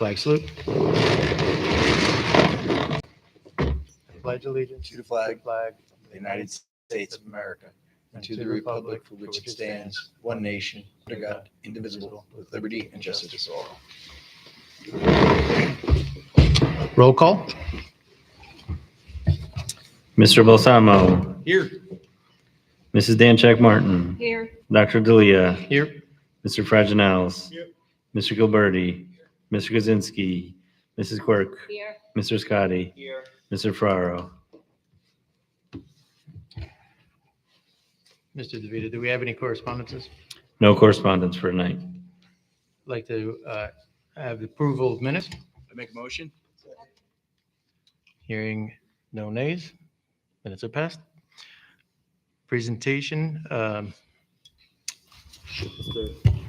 Flag salute. Pledge allegiance to the flag of of the United States of America, and to the republic for which it stands, one nation, under God, indivisible, with liberty and justice for all. Roll call. Mr. Balsamo, Here. Mrs. Danchek Martin, Here. Dr. Dalia, Here. Mr. Fraginals, Here. Mr. Gilberti, Mr. Kaczynski, Mrs. Quirk, Here. Mr. Scotty, Here. Mr. Ferraro. Mr. DeVito, do we have any correspondences? No correspondence for tonight. I'd like to have the approval of minutes. I make a motion? Hearing no nays. Minutes are passed. Presentation. Mr.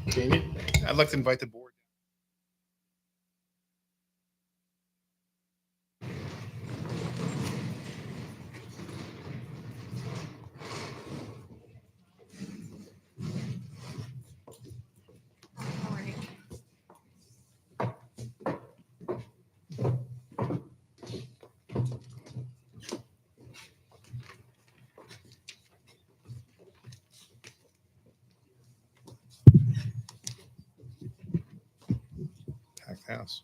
Jamie? I'd like to invite the board. Packed house.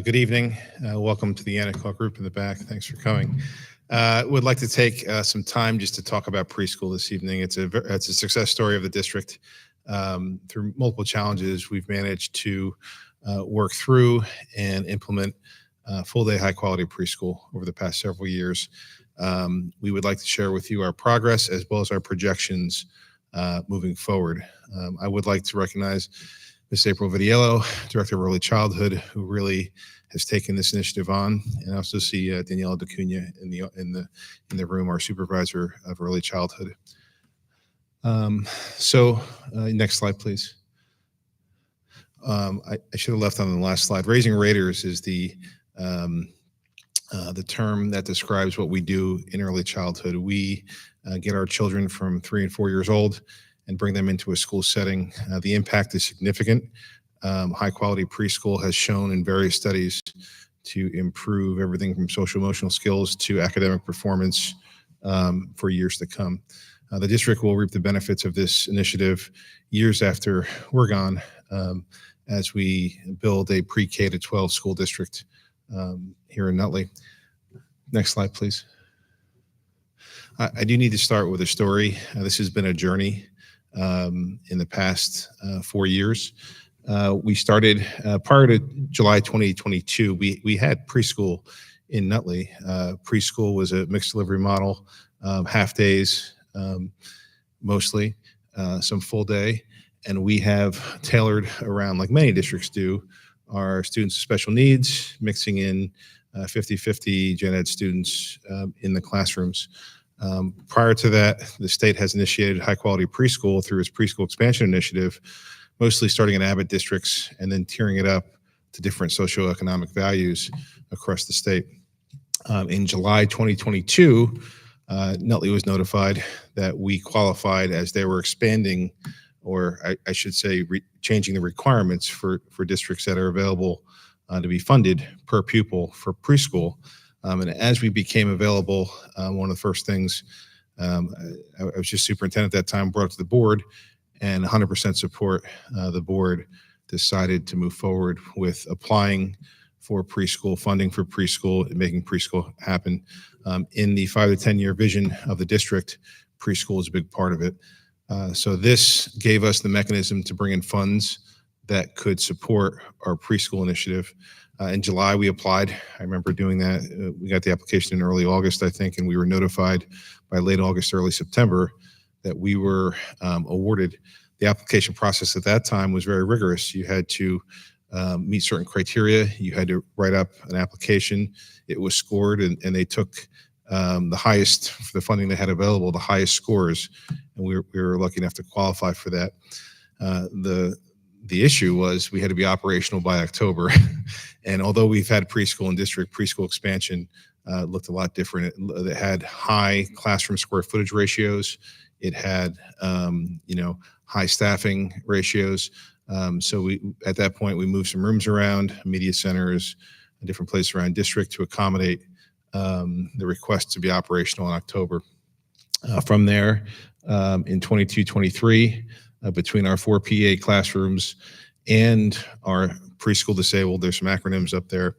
Good evening. Welcome to the Anacog group in the back. Thanks for coming. Would like to take some time just to talk about preschool this evening. It's a success story of the district. Through multiple challenges, we've managed to work through and implement full-day high-quality preschool over the past several years. We would like to share with you our progress as well as our projections moving forward. I would like to recognize Ms. April Vitiello, Director of Early Childhood, who really has taken this initiative on, and I also see Daniela DeCunha in the room, our Supervisor of Early Childhood. Next slide, please. I should have left on the last slide. Raising Raters is the term that describes what we do in early childhood. We get our children from 3 and 4 years old and bring them into a school setting. The impact is significant. High quality preschool has shown in various studies to improve everything from social emotional skills to academic performance for years to come. The district will reap the benefits of this initiative years after we're gone as we build a pre-K to 12 school district here in Nutley. Next slide, please. I do need to start with a story. This has been a journey in the past 4 years. We started prior to July 2022, we had preschool in Nutley. Preschool was a mixed delivery model, half days mostly, some full day. And we have tailored around, like many districts do, our students with special needs, mixing in 50-50 gen ed students in the classrooms. Prior to that, the state has initiated high quality preschool through its preschool expansion initiative, mostly starting in Abbott districts and then tiering it up to different socioeconomic values across the state. In July 2022, Nutley was notified that we qualified as they were expanding, or I should say changing the requirements for districts that are available to be funded per pupil for preschool. And as we became available, one of the first things, I was just superintendent at that time, brought it to the board, and 100% support. The board decided to move forward with applying for preschool, funding for preschool, and making preschool happen. In the 5 to 10 year vision of the district, preschool is a big part of it. So this gave us the mechanism to bring in funds that could support our preschool initiative. In July, we applied. I remember doing that. We got the application in early August, I think, and we were notified by late August, early September that we were awarded. The application process at that time was very rigorous. You had to meet certain criteria. You had to write up an application. It was scored, and they took the highest, for the funding they had available, the highest scores, and we were lucky enough to qualify for that. The issue was we had to be operational by October, and although we've had preschool and district, preschool expansion looked a lot different. It had high classroom square footage ratios. It had high staffing ratios. So we, at that point, we moved some rooms around, media centers, different places around district to accommodate the request to be operational in October. From there, in 22-23, between our 4 PEA classrooms and our preschool disabled, there's some acronyms up there.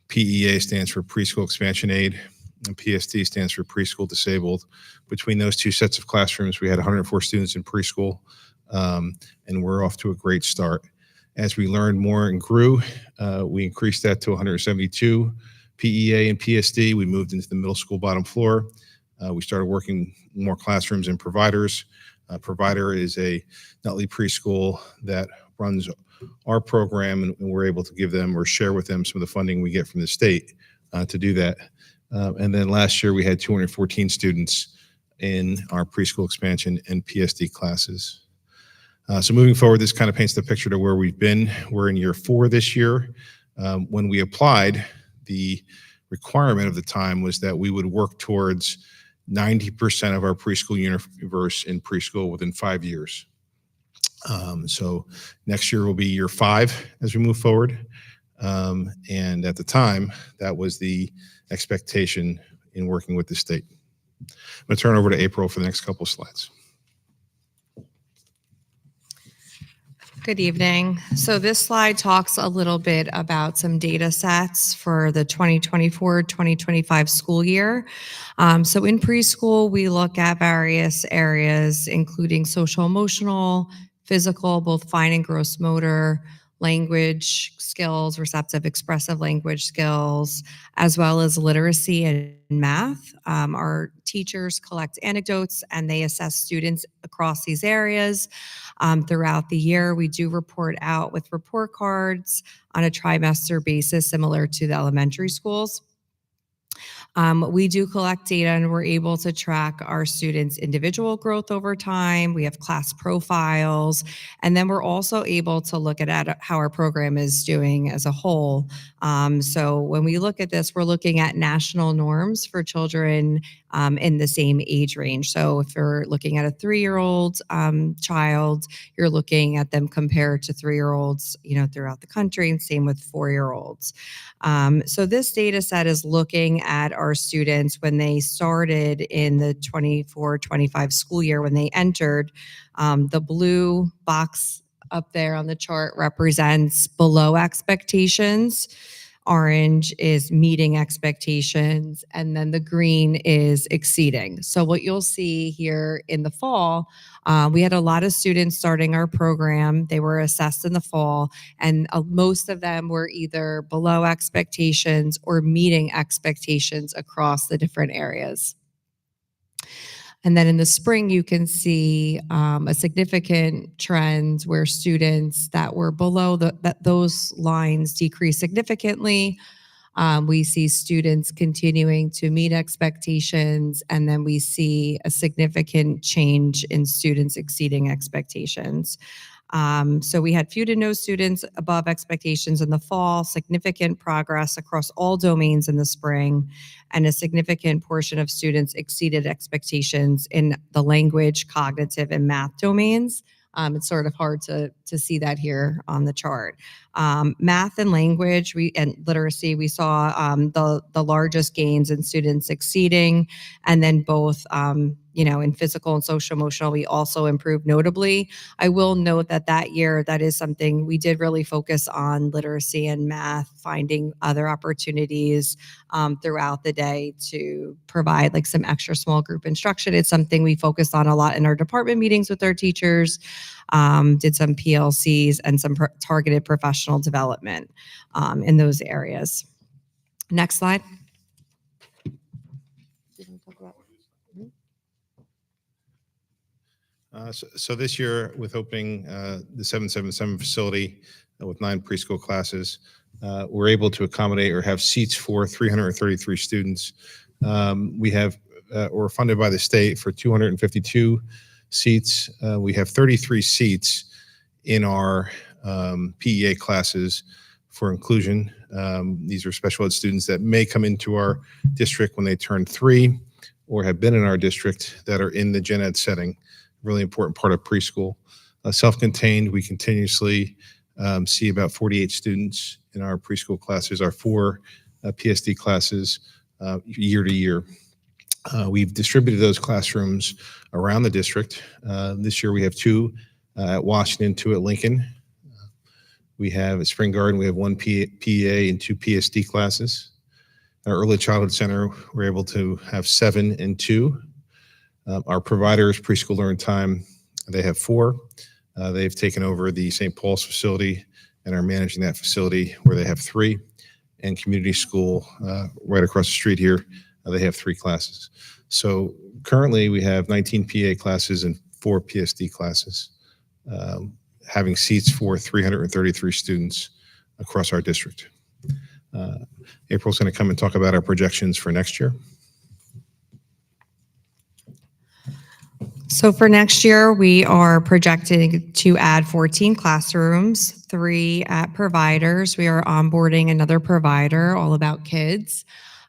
PEA stands for Preschool Expansion Aid, and PSD stands for Preschool Disabled. Between those two sets of classrooms, we had 104 students in preschool, and we're off to a great start. As we learned more and grew, we increased that to 172 PEA and PSD. We moved into the middle school bottom floor. We started working more classrooms and providers. Provider is a Nutley preschool that runs our program, and we're able to give them or share with them some of the funding we get from the state to do that. And then last year we had 214 students in our preschool expansion and PSD classes. So moving forward, this kind of paints the picture to where we've been. We're in year 4 this year. When we applied, the requirement of the time was that we would work towards 90% of our preschool universe in preschool within 5 years. So next year will be year 5 as we move forward. And at the time, that was the expectation in working with the state. I'm going to turn over to April for the next couple of slides. Good evening. So this slide talks a little bit about some data sets for the 2024-2025 school year. So in preschool, we look at various areas, including social emotional, physical, both fine and gross motor, language skills, receptive expressive language skills, as well as literacy and math. Our teachers collect anecdotes and they assess students across these areas. Throughout the year, we do report out with report cards on a trimester basis, similar to the elementary schools. We do collect data and we're able to track our students' individual growth over time. We have class profiles, and then we're also able to look at how our program is doing as a whole. So when we look at this, we're looking at national norms for children in the same age range. So if you're looking at a 3-year-old child, you're looking at them compared to 3-year-olds, throughout the country, and same with 4-year-olds. So this data set is looking at our students when they started in the 24-25 school year, when they entered. The blue box up there on the chart represents below expectations. Orange is meeting expectations, and then the green is exceeding. So what you'll see here in the fall, we had a lot of students starting our program. They were assessed in the fall, and most of them were either below expectations or meeting expectations across the different areas. And then in the spring, you can see a significant trend where students that were below those lines decrease significantly. We see students continuing to meet expectations, and then we see a significant change in students exceeding expectations. So we had few to no students above expectations in the fall, significant progress across all domains in the spring, and a significant portion of students exceeded expectations in the language, cognitive, and math domains. It's sort of hard to see that here on the chart. Math and language and literacy, we saw the largest gains in students exceeding, and then both in physical and social emotional, we also improved notably. I will note that year, that is something we did really focus on, literacy and math, finding other opportunities throughout the day to provide like some extra small group instruction. It's something we focused on a lot in our department meetings with our teachers, did some PLCs and some targeted professional development in those areas. Next slide. So this year, with opening the 777 facility, with 9 preschool classes. We're able to accommodate or have seats for 333 students. We're funded by the state for 252 seats. We have 33 seats in our PEA classes for inclusion. These are special ed students that may come into our district when they turn 3 or have been in our district that are in the gen ed setting, really important part of preschool. Self-contained, we continuously see about 48 students in our preschool classes, our 4 PSD classes year to year. We've distributed those classrooms around the district. This year we have 2 at Washington, 2 at Lincoln. We have at Spring Garden, we have 1 PEA and 2 PSD classes. Our Early Childhood Center, we're able to have 7 and 2. Our providers, Preschool Learn Time, they have 4. They've taken over the St. Paul's facility and are managing that facility where they have 3. And community school right across the street here, they have 3 classes. So currently we have 19 PA classes and 4 PSD classes, having seats for 333 students across our district. April's going to come and talk about our projections for next year. So for next year, we are projecting to add 14 classrooms, 3 at providers. We are onboarding another provider, all about kids.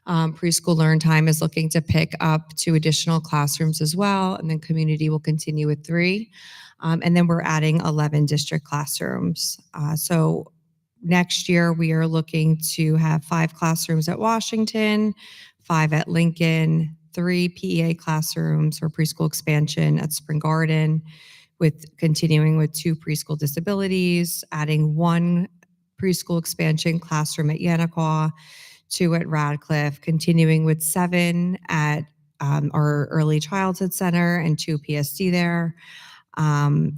Preschool Learn Time is looking to pick up 2 additional classrooms as well, and then community will continue with 3. And then we're adding 11 district classrooms. So next year, we are looking to have 5 classrooms at Washington, 5 at Lincoln, 3 PEA classrooms for preschool expansion at Spring Garden, with continuing with 2 preschool disabilities, adding 1 preschool expansion classroom at Yanaqua, 2 at Radcliffe, continuing with 7 at our Early Childhood Center and 2 PSD there,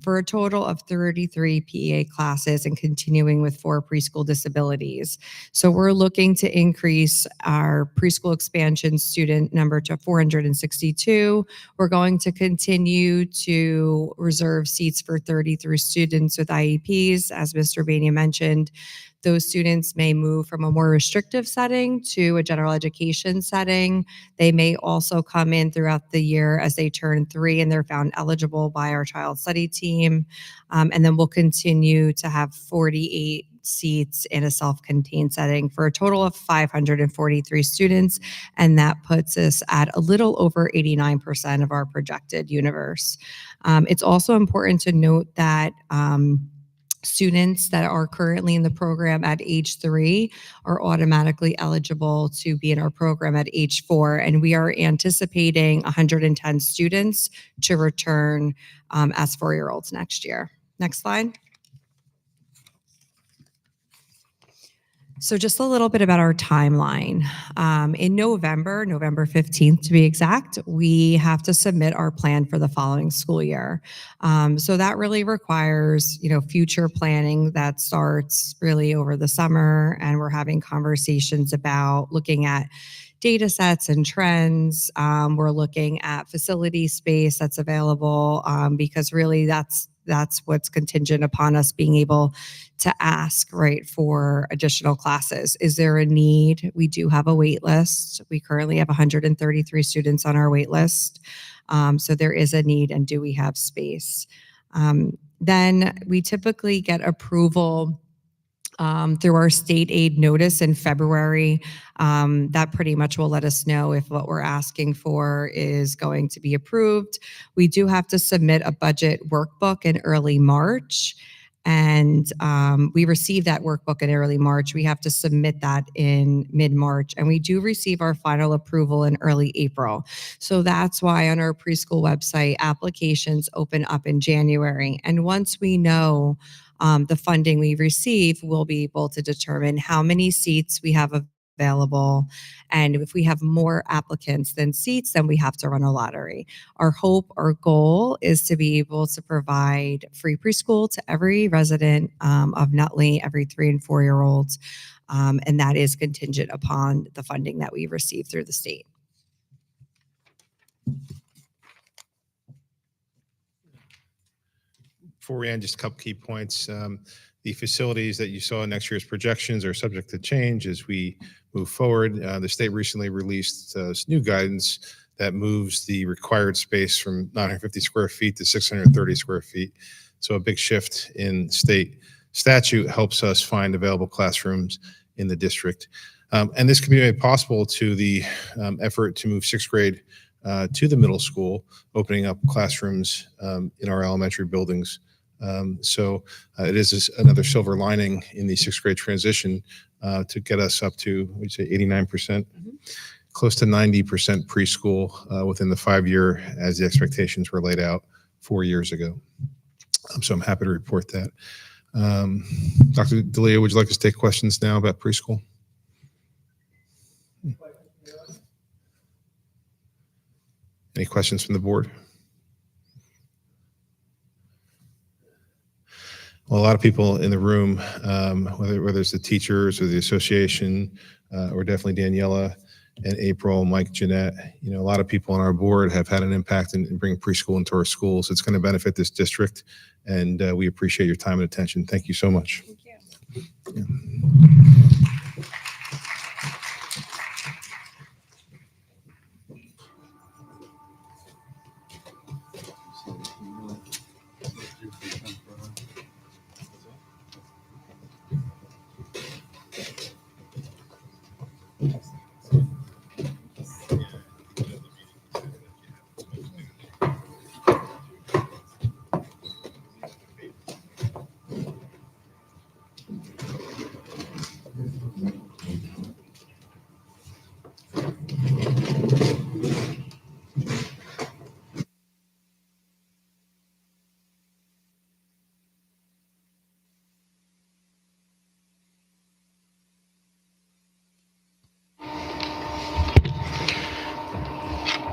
for a total of 33 PEA classes and continuing with 4 preschool disabilities. So we're looking to increase our preschool expansion student number to 462. We're going to continue to reserve seats for 33 students with IEPs, as Mr. Bania mentioned. Those students may move from a more restrictive setting to a general education setting. They may also come in throughout the year as they turn 3 and they're found eligible by our child study team. And then we'll continue to have 48 seats in a self-contained setting for a total of 543 students. And that puts us at a little over 89% of our projected universe. It's also important to note that students that are currently in the program at age 3 are automatically eligible to be in our program at age 4. And we are anticipating 110 students to return as 4-year-olds next year. Next slide. So just a little bit about our timeline. In November 15th to be exact, we have to submit our plan for the following school year. So that really requires, future planning that starts really over the summer, and we're having conversations about looking at data sets and trends. We're looking at facility space that's available, because really that's what's contingent upon us being able to ask, right, for additional classes. Is there a need? We do have a wait list. We currently have 133 students on our wait list. So there is a need, and do we have space? Then we typically get approval through our state aid notice in February. That pretty much will let us know if what we're asking for is going to be approved. We do have to submit a budget workbook in early March. And we receive that workbook in early March. We have to submit that in mid-March, and we do receive our final approval in early April. So that's why on our preschool website, applications open up in January. And once we know the funding we receive, we'll be able to determine how many seats we have available. And if we have more applicants than seats, then we have to run a lottery. Our hope, our goal is to be able to provide free preschool to every resident of Nutley, every 3 and 4-year-olds. And that is contingent upon the funding that we receive through the state. Before we end, just a couple key points. The facilities that you saw in next year's projections are subject to change as we move forward. The state recently released new guidance that moves the required space from 950 square feet to 630 square feet. So a big shift in state statute helps us find available classrooms in the district. And this can be made possible to the effort to move sixth grade to the middle school, opening up classrooms in our elementary buildings. So it is another silver lining in the sixth grade transition to get us up to, we'd say 89%, close to 90% preschool within the 5-year as the expectations were laid out 4 years ago. So I'm happy to report that. Dr. D'Elia, would you like us to take questions now about preschool? Any questions from the board? Well, a lot of people in the room, whether it's the teachers or the association, or definitely Daniela and April, Mike, Jeanette, a lot of people on our board have had an impact in bringing preschool into our schools. It's going to benefit this district, and we appreciate your time and attention. Thank you so much. Thank you. Yeah.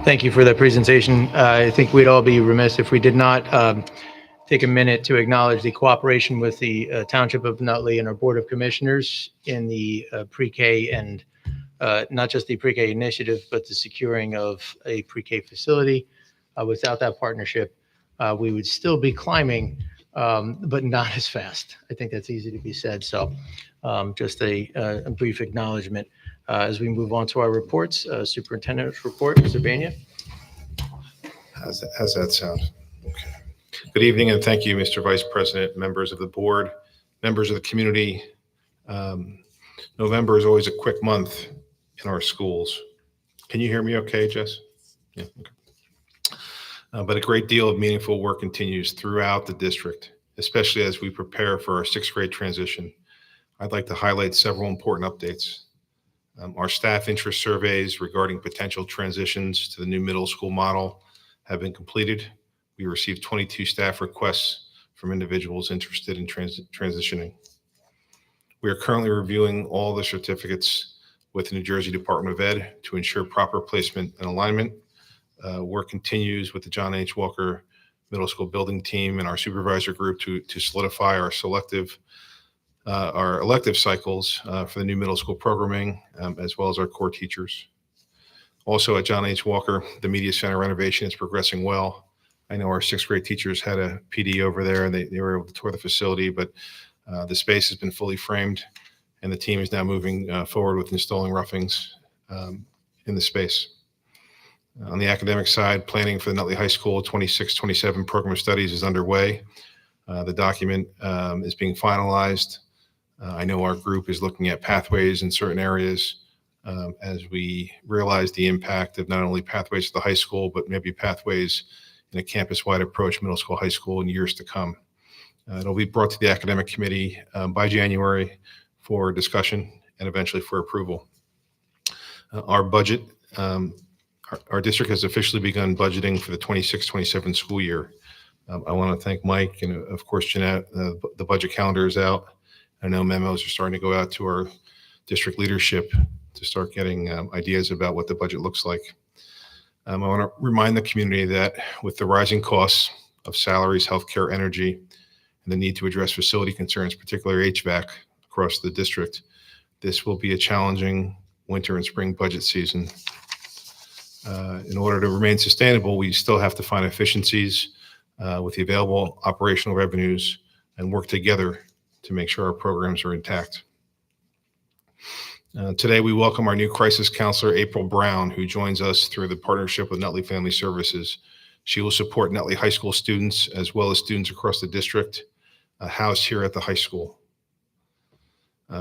Thank you for that presentation. I think we'd all be remiss if we did not take a minute to acknowledge the cooperation with the Township of Nutley and our Board of Commissioners in the pre-K and not just the pre-K initiative, but the securing of a pre-K facility. Without that partnership, we would still be climbing, but not as fast. I think that's easy to be said. So just a brief acknowledgement. As we move on to our reports, Superintendent's report, Mr. Bania. How's that sound? Okay. Good evening, and thank you, Mr. Vice President, members of the board, members of the community. November is always a quick month in our schools. Can you hear me okay, Jess? Yeah. Okay. But a great deal of meaningful work continues throughout the district, especially as we prepare for our sixth grade transition. I'd like to highlight several important updates. Our staff interest surveys regarding potential transitions to the new middle school model have been completed. We received 22 staff requests from individuals interested in transitioning. We are currently reviewing all the certificates with the New Jersey Department of Ed to ensure proper placement and alignment. Work continues with the John H. Walker Middle School building team and our supervisor group to solidify our elective cycles for the new middle school programming, as well as our core teachers. Also at John H. Walker, the media center renovation is progressing well. I know our sixth grade teachers had a PD over there and they were able to tour the facility, but the space has been fully framed and the team is now moving forward with installing roughings in the space. On the academic side, planning for the Nutley High School 26-27 program of studies is underway. The document is being finalized. I know our group is looking at pathways in certain areas as we realize the impact of not only pathways to the high school, but maybe pathways in a campus-wide approach, middle school, high school in years to come. It'll be brought to the academic committee by January for discussion and eventually for approval. Our budget, our district has officially begun budgeting for the 26-27 school year. I want to thank Mike and of course Jeanette. The budget calendar is out. I know memos are starting to go out to our district leadership to start getting ideas about what the budget looks like. I want to remind the community that with the rising costs of salaries, healthcare, energy, and the need to address facility concerns, particularly HVAC across the district, this will be a challenging winter and spring budget season. In order to remain sustainable, we still have to find efficiencies with the available operational revenues and work together to make sure our programs are intact. Today, we welcome our new crisis counselor, April Brown, who joins us through the partnership with Nutley Family Services. She will support Nutley High School students as well as students across the district housed here at the high school.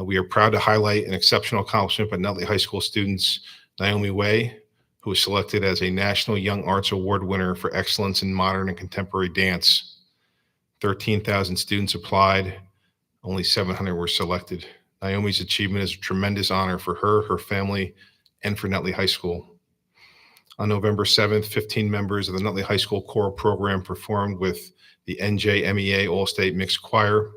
We are proud to highlight an exceptional accomplishment by Nutley High School students, Naomi Way, who was selected as a National Young Arts Award winner for excellence in modern and contemporary dance. 13,000 students applied, only 700 were selected. Naomi's achievement is a tremendous honor for her, her family, and for Nutley High School. On November 7th, 15 members of the Nutley High School choral program performed with the NJMEA All-State Mixed Choir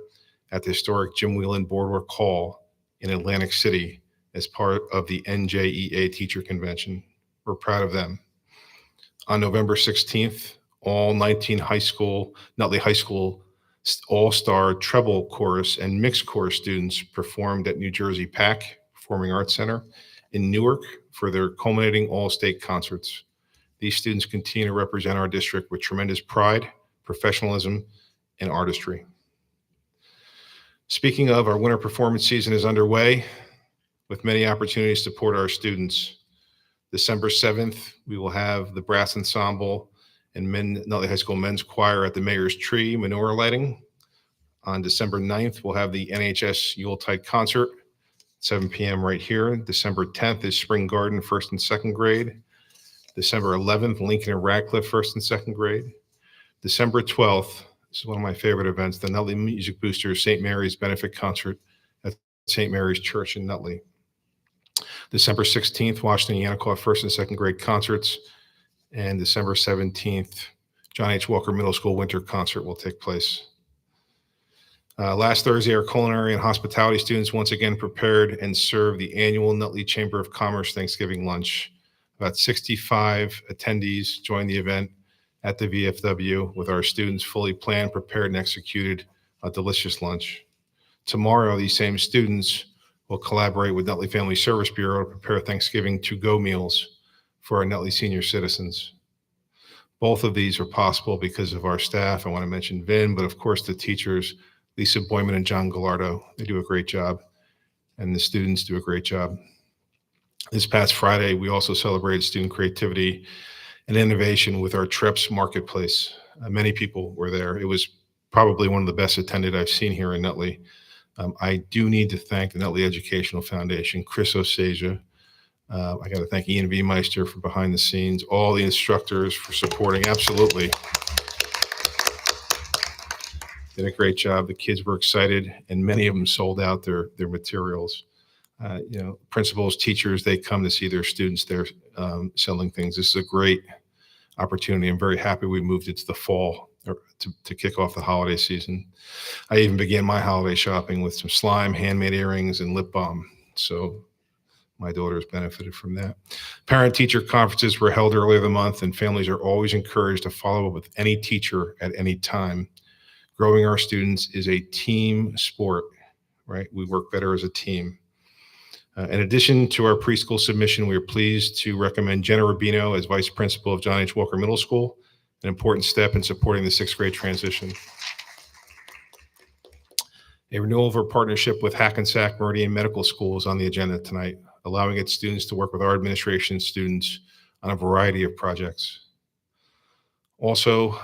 at the historic Jim Whelan Boardwalk Hall in Atlantic City as part of the NJEA Teacher Convention. We're proud of them. On November 16th, all 19 Nutley High School All-Star Treble Chorus and Mixed Chorus students performed at New Jersey PAC Performing Arts Center in Newark for their culminating all-state concerts. These students continue to represent our district with tremendous pride, professionalism, and artistry. Speaking of, our winter performance season is underway with many opportunities to support our students. December 7th, we will have the brass ensemble and Nutley High School men's choir at the Mayor's Tree menorah lighting. On December 9th, we'll have the NHS Yuletide concert, 7 p.m. right here. December 10th is Spring Garden, 1st and 2nd grade. December 11th, Lincoln and Radcliffe, 1st and 2nd grade. December 12th, this is one of my favorite events, the Nutley Music Boosters St. Mary's Benefit Concert at St. Mary's Church in Nutley. December 16th, Washington Yannicott 1st and 2nd grade concerts. And December 17th, John H. Walker Middle School Winter Concert will take place. Last Thursday, our culinary and hospitality students once again prepared and served the annual Nutley Chamber of Commerce Thanksgiving lunch. About 65 attendees joined the event at the VFW with our students fully planned, prepared, and executed a delicious lunch. Tomorrow, these same students will collaborate with Nutley Family Service Bureau to prepare Thanksgiving to-go meals for our Nutley senior citizens. Both of these are possible because of our staff. I want to mention Vin, but of course the teachers, Lisa Boyman and John Gallardo. They do a great job, and the students do a great job. This past Friday, we also celebrated student creativity and innovation with our Trips Marketplace. Many people were there. It was probably one of the best attended I've seen here in Nutley. I do need to thank the Nutley Educational Foundation, Chris Osasia. I got to thank Ian V. Meister for behind the scenes, all the instructors for supporting. Absolutely. Did a great job. The kids were excited, and many of them sold out their materials. Principals, teachers, they come to see their students there selling things. This is a great opportunity. I'm very happy we moved it to the fall to kick off the holiday season. I even began my holiday shopping with some slime, handmade earrings, and lip balm. So my daughters benefited from that. Parent-teacher conferences were held earlier the month, and families are always encouraged to follow up with any teacher at any time. Growing our students is a team sport, right? We work better as a team. In addition to our preschool submission, we are pleased to recommend Jenna Rubino as vice principal of John H. Walker Middle School, an important step in supporting the 6th grade transition. A renewal of our partnership with Hackensack Meridian Medical School is on the agenda tonight, allowing its students to work with our administration and students on a variety of projects. Also,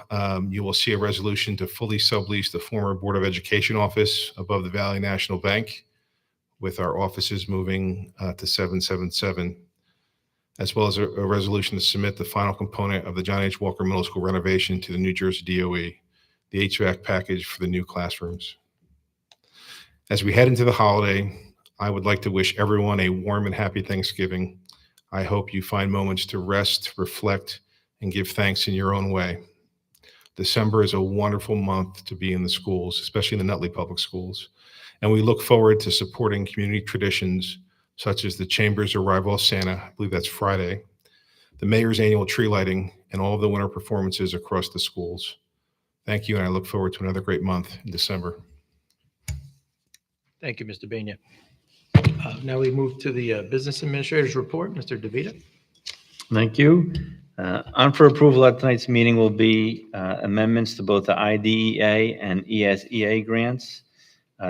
you will see a resolution to fully sublease the former Board of Education office above the Valley National Bank, with our offices moving to 777, as well as a resolution to submit the final component of the John H. Walker Middle School renovation to the New Jersey DOE, the HVAC package for the new classrooms. As we head into the holiday, I would like to wish everyone a warm and happy Thanksgiving. I hope you find moments to rest, reflect, and give thanks in your own way. December is a wonderful month to be in the schools, especially in the Nutley Public Schools. And we look forward to supporting community traditions such as the Chamber's arrival of Santa, I believe that's Friday, the Mayor's annual tree lighting, and all of the winter performances across the schools. Thank you, and I look forward to another great month in December. Thank you, Mr. Bania. Now we move to the Business Administrator's Report. Mr. DeVita. Thank you. On for approval at tonight's meeting will be amendments to both the IDEA and ESEA grants.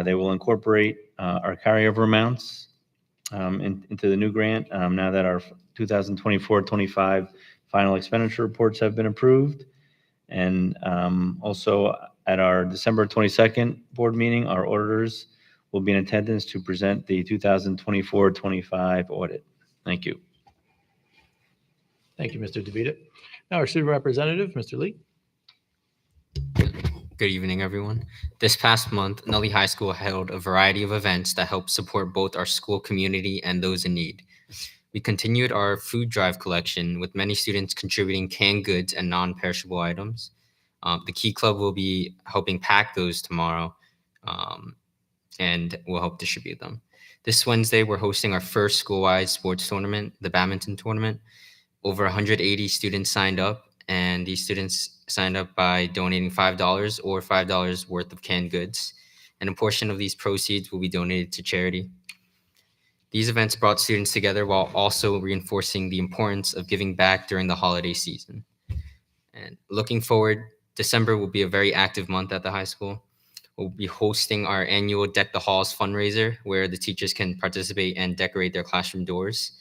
They will incorporate our carryover amounts into the new grant now that our 2024-25 final expenditure reports have been approved. And also at our December 22nd board meeting, our auditors will be in attendance to present the 2024-25 audit. Thank you. Thank you, Mr. DeVita. Now our student representative, Mr. Lee. Good evening, everyone. This past month, Nutley High School held a variety of events that helped support both our school community and those in need. We continued our food drive collection with many students contributing canned goods and non-perishable items. The Key Club will be helping pack those tomorrow and we'll help distribute them. This Wednesday, we're hosting our first school-wide sports tournament, the badminton tournament. Over 180 students signed up, and these students signed up by donating $5 or $5 worth of canned goods, and a portion of these proceeds will be donated to charity. These events brought students together while also reinforcing the importance of giving back during the holiday season. And looking forward, December will be a very active month at the high school. We'll be hosting our annual Deck the Halls fundraiser, where the teachers can participate and decorate their classroom doors.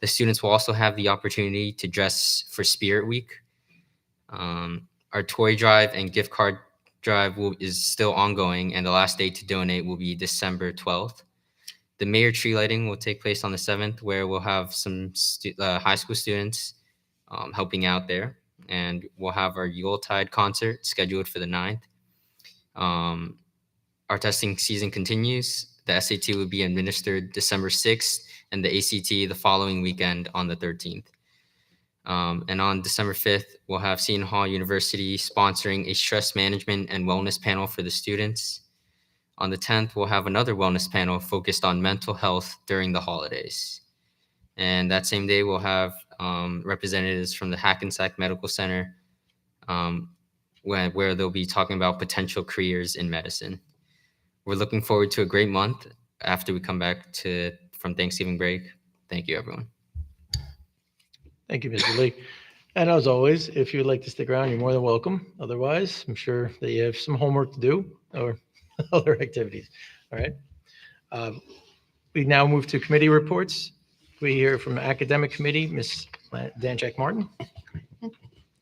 The students will also have the opportunity to dress for Spirit Week. Our toy drive and gift card drive is still ongoing, and the last day to donate will be December 12th. The Mayor tree lighting will take place on the 7th, where we'll have some high school students helping out there. And we'll have our Yuletide concert scheduled for the 9th. Our testing season continues. The SAT will be administered December 6th, and the ACT the following weekend on the 13th. And on December 5th, we'll have Seton Hall University sponsoring a stress management and wellness panel for the students. On the 10th, we'll have another wellness panel focused on mental health during the holidays. And that same day, we'll have representatives from the Hackensack Medical Center where they'll be talking about potential careers in medicine. We're looking forward to a great month after we come back from Thanksgiving break. Thank you, everyone. Thank you, Mr. Lee. And as always, if you'd like to stick around, you're more than welcome. Otherwise, I'm sure that you have some homework to do or other activities. All right. We now move to committee reports. We hear from Academic Committee, Ms. Danchak Martin.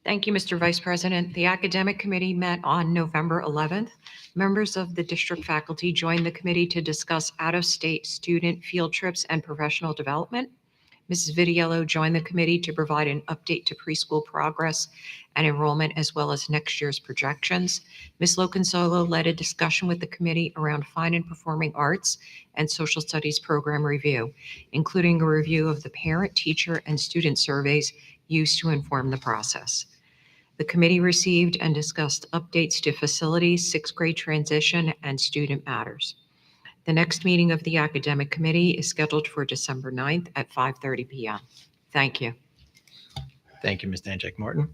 Thank you, Mr. Vice President. The Academic Committee met on November 11th. Members of the district faculty joined the committee to discuss out-of-state student field trips and professional development. Mrs. Vitiello joined the committee to provide an update to preschool progress and enrollment, as well as next year's projections. Ms. Loconsolo led a discussion with the committee around fine and performing arts and social studies program review, including a review of the parent, teacher, and student surveys used to inform the process. The committee received and discussed updates to facilities, sixth grade transition, and student matters. The next meeting of the Academic Committee is scheduled for December 9th at 5:30 p.m. Thank you. Thank you, Ms. Danchak Martin.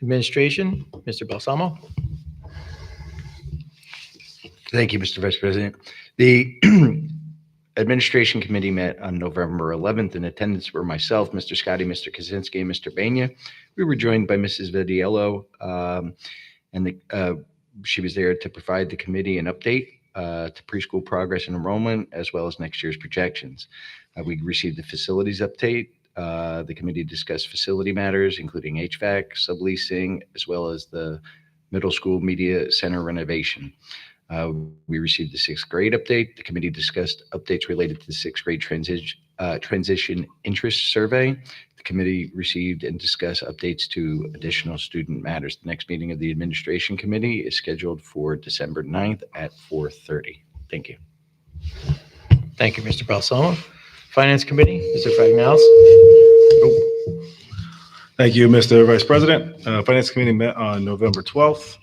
Administration, Mr. Balsamo. Thank you, Mr. Vice President. The Administration Committee met on November 11th. In attendance were myself, Mr. Scotty, Mr. Kaczynski, and Mr. Banya. We were joined by Mrs. Vitiello, and she was there to provide the committee an update to preschool progress and enrollment, as well as next year's projections. We received the facilities update. The committee discussed facility matters, including HVAC, subleasing, as well as the middle school media center renovation. We received the sixth grade update. The committee discussed updates related to the sixth grade transition interest survey. The committee received and discussed updates to additional student matters. The next meeting of the Administration Committee is scheduled for December 9th at 4:30. Thank you. Thank you, Mr. Balsamo. Finance Committee, Mr. Fagnals. Thank you, Mr. Vice President. Finance Committee met on November 12th.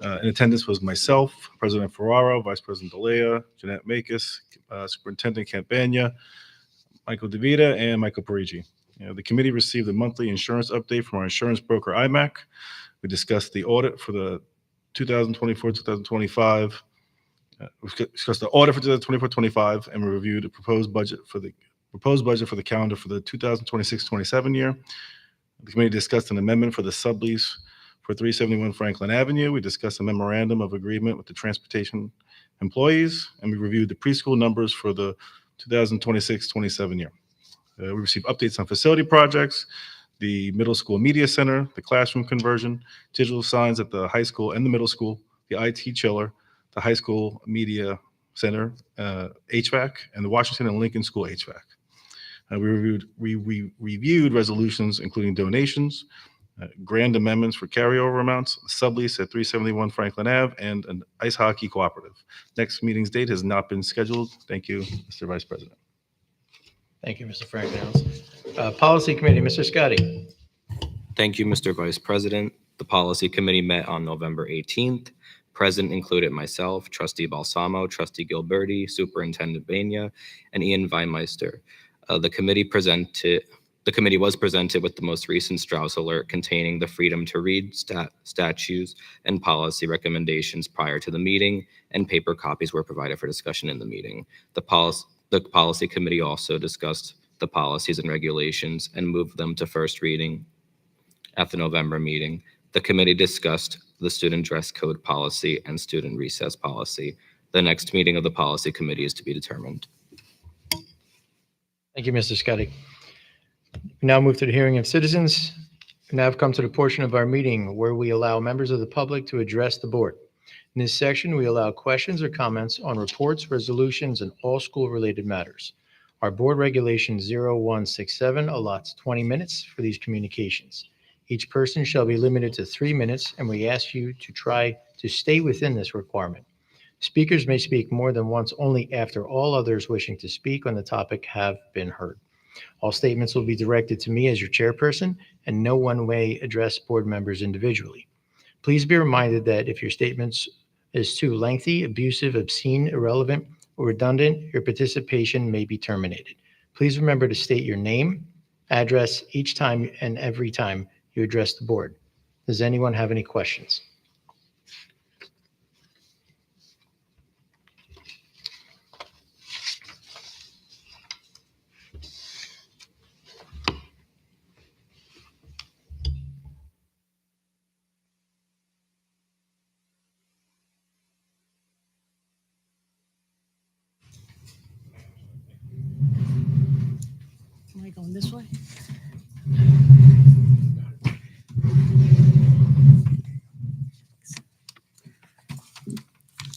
In attendance was myself, President Ferraro, Vice President Delea, Jeanette Makis, Superintendent Campagna, Michael DeVita, and Michael Parigi. The committee received a monthly insurance update from our insurance broker, IMAC. We discussed the audit for the 2024-2025. We discussed the audit for 2024-25, and we reviewed the proposed budget for the calendar for the 2026-27 year. The committee discussed an amendment for the sublease for 371 Franklin Avenue. We discussed a memorandum of agreement with the Transportation employees, and we reviewed the preschool numbers for the 2026-27 year. We received updates on facility projects, the middle school media center, the classroom conversion, digital signs at the high school and the middle school, the IT chiller, the high school media center, HVAC, and the Washington and Lincoln School HVAC. We reviewed resolutions including donations, grand amendments for carryover amounts, sublease at 371 Franklin Ave, and an ice hockey cooperative. Next meeting's date has not been scheduled. Thank you, Mr. Vice President. Thank you, Mr. Frank Downs. Policy Committee, Mr. Scotty. Thank you, Mr. Vice President. The Policy Committee met on November 18th. Present included myself, Trustee Balsamo, Trustee Gilberti, Superintendent Banya, and Ian Weinmeister. The committee was presented with the most recent Strauss alert containing the freedom to read statutes and policy recommendations prior to the meeting, and paper copies were provided for discussion in the meeting. The policy committee also discussed the policies and regulations and moved them to first reading at the November meeting. The committee discussed the student dress code policy and student recess policy. The next meeting of the policy committee is to be determined. Thank you, Mr. Scotty. We now move to the hearing of citizens. We now have come to the portion of our meeting where we allow members of the public to address the board. In this section, we allow questions or comments on reports, resolutions, and all school-related matters. Our board regulation 0167 allots 20 minutes for these communications. Each person shall be limited to 3 minutes, and we ask you to try to stay within this requirement. Speakers may speak more than once only after all others wishing to speak on the topic have been heard. All statements will be directed to me as your chairperson, and no one may address board members individually. Please be reminded that if your statements is too lengthy, abusive, obscene, irrelevant, or redundant, your participation may be terminated. Please remember to state your name, address each time and every time you address the board. Does anyone have any questions? Am I going this way?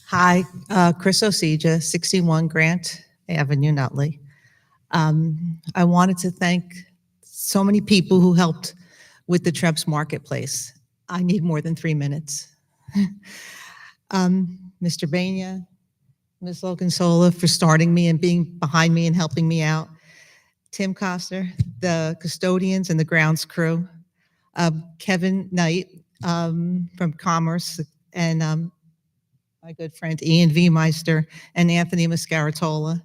Hi, Chris Osija, 61 Grant Avenue, Nutley. I wanted to thank so many people who helped with the Trebs Marketplace. I need more than 3 minutes. Mr. Banya, Ms. Logansola for starting me and being behind me and helping me out. Tim Coster, the custodians and the grounds crew. Kevin Knight from Commerce, and my good friend Ian V. Meister and Anthony Mascaratola.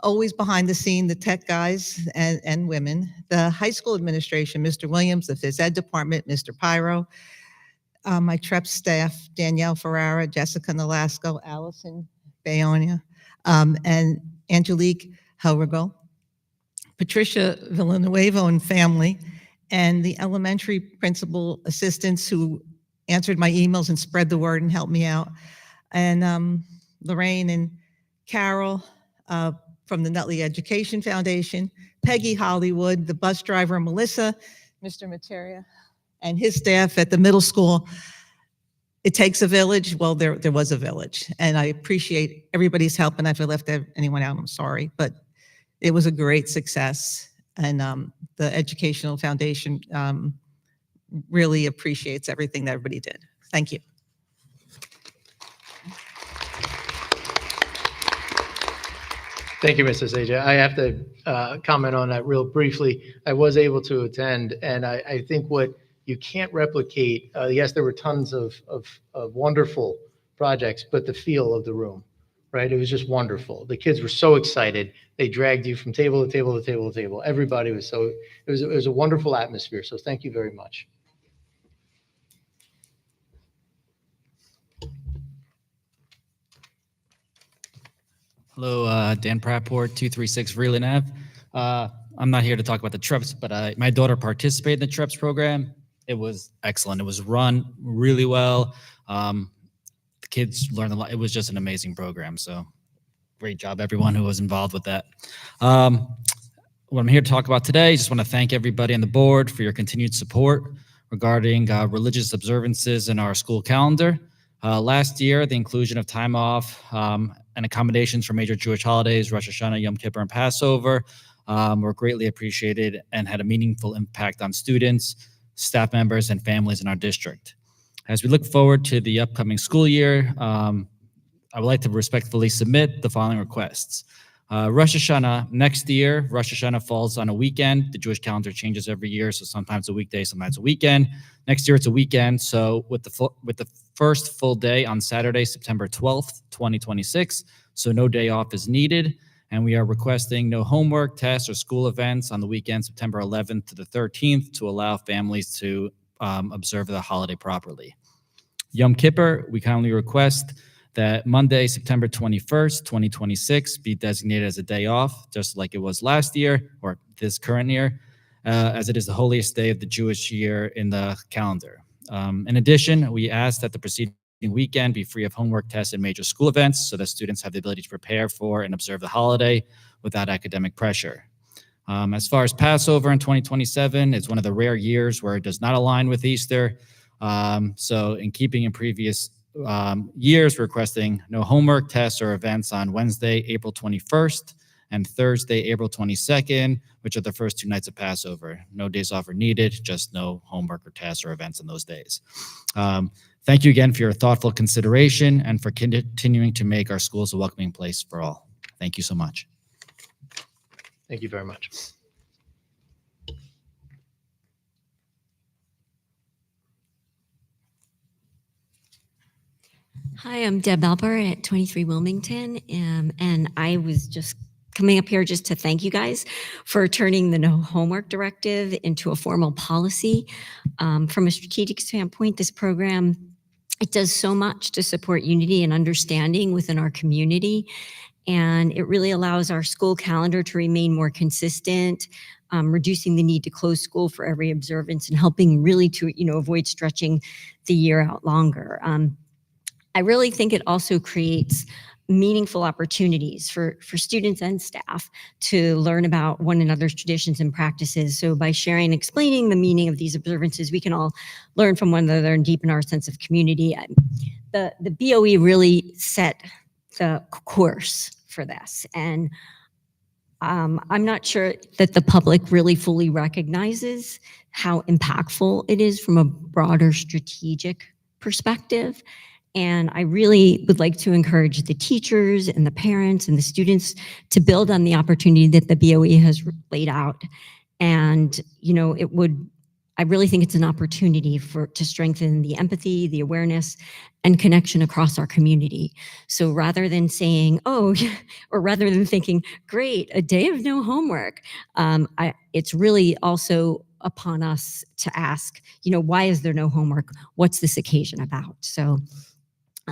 Always behind the scene, the tech guys and women. The high school administration, Mr. Williams, the phys ed department, Mr. Pyro. My TREP staff, Danielle Ferrara, Jessica Nolasco, Allison Bayonia, and Angelique Helrigal. Patricia Villanueva and family, and the elementary principal assistants who answered my emails and spread the word and helped me out. And Lorraine and Carol from the Nutley Education Foundation, Peggy Hollywood, the bus driver Melissa, Mr. Materia, and his staff at the middle school. It takes a village. Well, there was a village, and I appreciate everybody's help. And if I left anyone out, I'm sorry, but it was a great success. And the Educational Foundation really appreciates everything that everybody did. Thank you. Thank you, Mrs. Aja. I have to comment on that real briefly. I was able to attend, and I think what you can't replicate, yes, there were tons of wonderful projects, but the feel of the room, right? It was just wonderful. The kids were so excited. They dragged you from table to table to table to table. Everybody was so, it was a wonderful atmosphere. So thank you very much. Hello, Dan Prapport, 236 Vreeland Ave. I'm not here to talk about the TREPS, but my daughter participated in the TREPS program. It was excellent. It was run really well. The kids learned a lot. It was just an amazing program. So great job, everyone who was involved with that. What I'm here to talk about today, just want to thank everybody on the board for your continued support regarding religious observances in our school calendar. Last year, the inclusion of time off and accommodations for major Jewish holidays, Rosh Hashanah, Yom Kippur, and Passover, were greatly appreciated and had a meaningful impact on students, staff members, and families in our district. As we look forward to the upcoming school year, I would like to respectfully submit the following requests. Rosh Hashanah, next year, Rosh Hashanah falls on a weekend. The Jewish calendar changes every year, so sometimes a weekday, sometimes a weekend. Next year, it's a weekend, so with the first full day on Saturday, September 12th, 2026, so no day off is needed, and we are requesting no homework, tests, or school events on the weekend, September 11th to the 13th, to allow families to observe the holiday properly. Yom Kippur, we kindly request that Monday, September 21st, 2026, be designated as a day off, just like it was last year or this current year, as it is the holiest day of the Jewish year in the calendar. In addition, we ask that the preceding weekend be free of homework, tests, and major school events so that students have the ability to prepare for and observe the holiday without academic pressure. As far as Passover in 2027, it's one of the rare years where it does not align with Easter. So in keeping in previous years, requesting no homework, tests, or events on Wednesday, April 21st, and Thursday, April 22nd, which are the first 2 nights of Passover. No days off are needed, just no homework or tests or events on those days. Thank you again for your thoughtful consideration and for continuing to make our schools a welcoming place for all. Thank you so much. Thank you very much. Hi, I'm Deb Alper at 23 Wilmington, and I was just coming up here just to thank you guys for turning the no homework directive into a formal policy. From a strategic standpoint, this program, it does so much to support unity and understanding within our community, and it really allows our school calendar to remain more consistent, reducing the need to close school for every observance and helping really to avoid stretching the year out longer. I really think it also creates meaningful opportunities for students and staff to learn about one another's traditions and practices. So by sharing and explaining the meaning of these observances, we can all learn from one another and deepen our sense of community. The BOE really set the course for this. And I'm not sure that the public really fully recognizes how impactful it is from a broader strategic perspective. And I really would like to encourage the teachers and the parents and the students to build on the opportunity that the BOE has laid out. And, I really think it's an opportunity to strengthen the empathy, the awareness, and connection across our community. So rather than saying, or rather than thinking, great, a day of no homework, it's really also upon us to ask, why is there no homework? What's this occasion about? So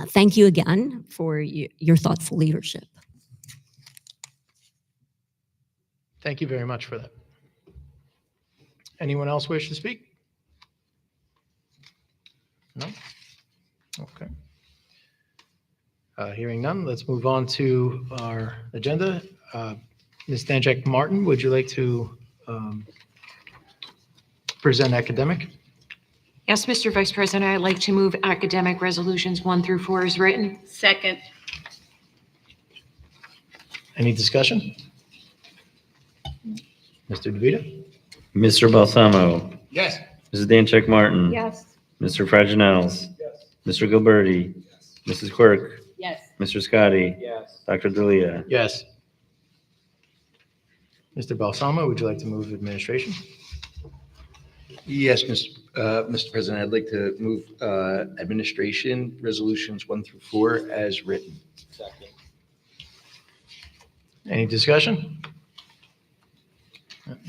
thank you again for your thoughtful leadership. Thank you very much for that. Anyone else wish to speak? No? Okay. Hearing none, let's move on to our agenda. Ms. Danczak Martin, would you like to present academic? Yes, Mr. Vice President, I'd like to move academic resolutions 1 through 4 as written. Second. Any discussion? Mr. DeVito? Mr. Balsamo? Yes. Mrs. Danczak Martin? Yes. Mr. Fraginels? Yes. Mr. Gilberti? Mrs. Quirk? Yes. Mr. Scotty? Yes. Dr. D'Elia? Yes. Mr. Balsamo, would you like to move administration? Yes, Mr. President, I'd like to move administration resolutions 1 through 4 as written. Second. Any discussion?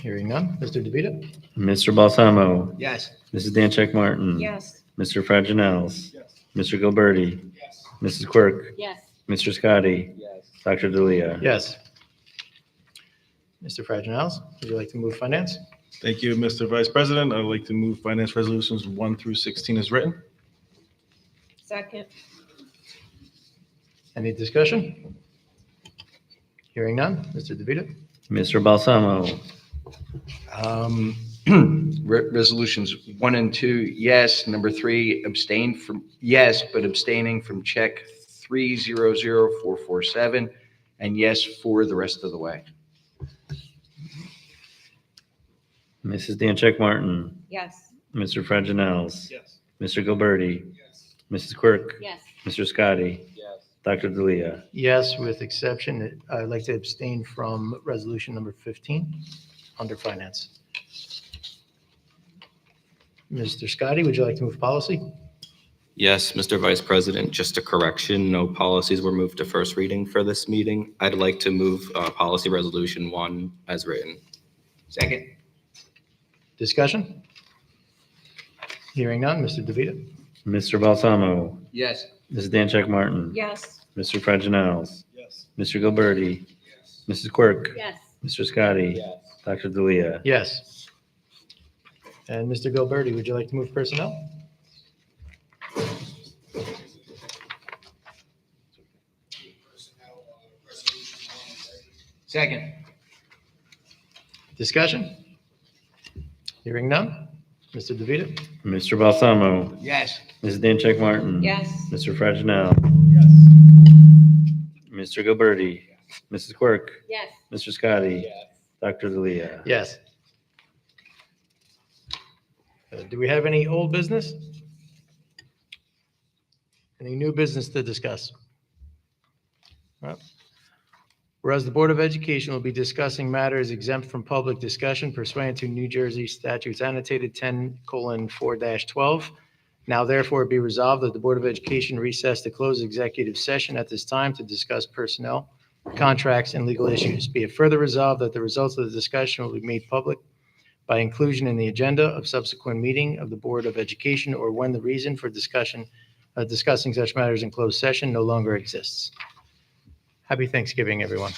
Hearing none. Mr. DeVito? Mr. Balsamo? Yes. Mrs. Danczak Martin? Yes. Mr. Fraginels? Yes. Mr. Gilberti? Yes. Mrs. Quirk? Yes. Mr. Scotty? Yes. Dr. D'Elia? Yes. Mr. Fraginels, would you like to move finance? Thank you, Mr. Vice President. I'd like to move finance resolutions 1 through 16 as written. Second. Any discussion? Hearing none. Mr. DeVito? Mr. Balsamo? Resolutions 1 and 2, yes. Number 3, abstain from, yes, but abstaining from check 300447, and yes for the rest of the way. Mrs. Dancheck Martin? Yes. Mr. Fraginels? Yes. Mr. Gilberti? Mrs. Quirk? Yes. Mr. Scotty? Yes. Dr. D'Elia? Yes, with exception, I'd like to abstain from resolution number 15 under finance. Mr. Scotty, would you like to move policy? Yes, Mr. Vice President, just a correction, no policies were moved to first reading for this meeting. I'd like to move Policy Resolution 1 as written. Second. Discussion? Hearing none. Mr. DeVito? Mr. Balsamo? Yes. Mrs. Dancheck Martin? Yes. Mr. Fraginels? Yes. Mr. Gilberti? Mrs. Quirk? Yes. Mr. Scotty? Dr. D'Elia? Yes. And Mr. Gilberti, would you like to move personnel? Second. Discussion? Hearing none. Mr. DeVito? Mr. Balsamo? Yes. Mrs. Dancheck Martin? Yes. Mr. Fraginel? Mr. Gilberti? Mrs. Quirk? Yes. Mr. Scotty? Dr. D'Elia? Yes. Do we have any old business? Any new business to discuss? Well, whereas the Board of Education will be discussing matters exempt from public discussion pursuant to New Jersey statutes annotated 10:4-12. Now therefore be resolved that the Board of Education recess to close executive session at this time to discuss personnel, contracts, and legal issues. Be it further resolved that the results of the discussion will be made public by inclusion in the agenda of subsequent meeting of the Board of Education, or when the reason for discussion, discussing such matters in closed session no longer exists. Happy Thanksgiving, everyone.